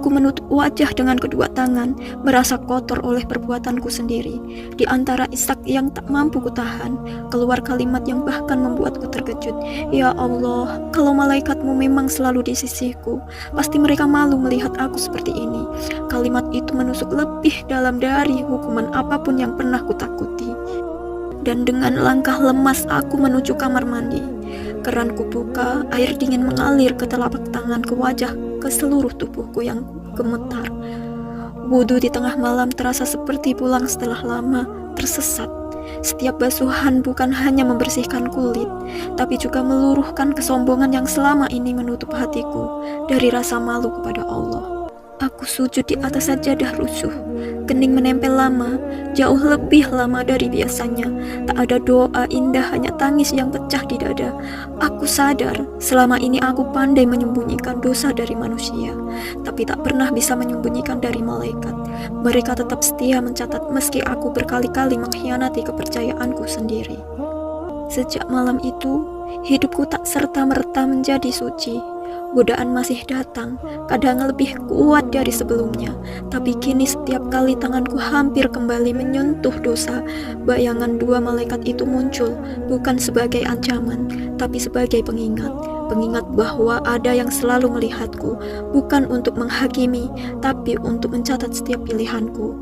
Aku menutup wajah dengan kedua tangan, merasa kotor oleh perbuatanku sendiri. Di antara isak yang tak mampu kutahan, keluar kalimat yang bahkan membuatku terkejut. Ya Allah, kalau malaikatmu memang selalu di sisiku, pasti mereka malu melihat aku seperti ini. Kalimat itu menusuk lebih dalam dari hukuman apapun yang pernah kutakuti. Dan dengan langkah lemas aku menuju kamar mandi. Keran kubuka, air dingin mengalir ke telapak tangan, ke wajah, ke seluruh tubuhku yang gemetar. Wudhu di tengah malam terasa seperti pulang setelah lama tersesat. Setiap basuhan bukan hanya membersihkan kulit, tapi juga meluruhkan kesombongan yang selama ini menutup hatiku dari rasa malu kepada Allah. Aku sujud di atas sajadah rusuh, kening menempel lama, jauh lebih lama dari biasanya. Tak ada doa indah, hanya tangis yang pecah di dada. Aku sadar, selama ini aku pandai menyembunyikan dosa dari manusia, tapi tak pernah bisa menyembunyikan dari malaikat. Mereka tetap setia mencatat meski aku berkali-kali mengkhianati kepercayaanku sendiri. Sejak malam itu, hidupku tak serta-merta menjadi suci. Godaan masih datang, kadang lebih kuat dari sebelumnya, tapi kini setiap kali tanganku hampir kembali menyentuh dosa, bayangan dua malaikat itu muncul, bukan sebagai ancaman, tapi sebagai pengingat. Pengingat bahwa ada yang selalu melihatku, bukan untuk menghakimi, tapi untuk mencatat setiap pilihanku.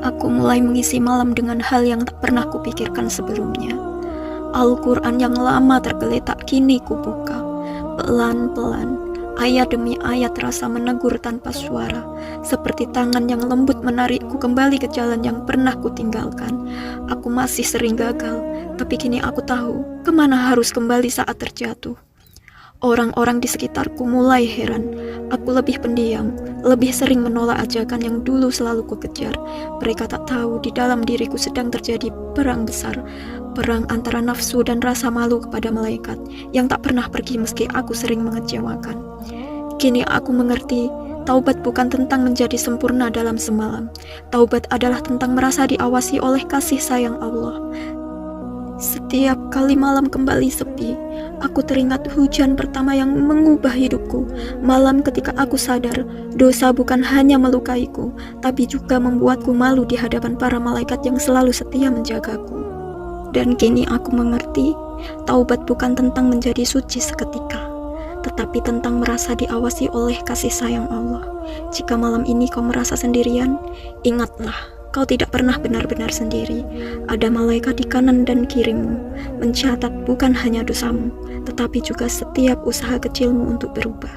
Aku mulai mengisi malam dengan hal yang tak pernah kupikirkan sebelumnya. Al-Quran yang lama tergeletak kini kubuka. Pelan-pelan, ayat demi ayat terasa menegur tanpa suara, seperti tangan yang lembut menarikku kembali ke jalan yang pernah kutinggalkan. Aku masih sering gagal, tapi kini aku tahu kemana harus kembali saat terjatuh. Orang-orang di sekitarku mulai heran. Aku lebih pendiam, lebih sering menolak ajakan yang dulu selalu kukejar. Mereka tak tahu di dalam diriku sedang terjadi perang besar. Perang antara nafsu dan rasa malu kepada malaikat yang tak pernah pergi meski aku sering mengecewakan. Kini aku mengerti, taubat bukan tentang menjadi sempurna dalam semalam. Taubat adalah tentang merasa diawasi oleh kasih sayang Allah. Setiap kali malam kembali sepi, aku teringat hujan pertama yang mengubah hidupku. Malam ketika aku sadar, dosa bukan hanya melukaiku, tapi juga membuatku malu di hadapan para malaikat yang selalu setia menjagaku. Dan kini aku mengerti, taubat bukan tentang menjadi suci seketika, tetapi tentang merasa diawasi oleh kasih sayang Allah. Jika malam ini kau merasa sendirian, ingatlah, kau tidak pernah benar-benar sendiri. Ada malaikat di kanan dan kirimu, mencatat bukan hanya dosamu, tetapi juga setiap usaha kecilmu untuk berubah.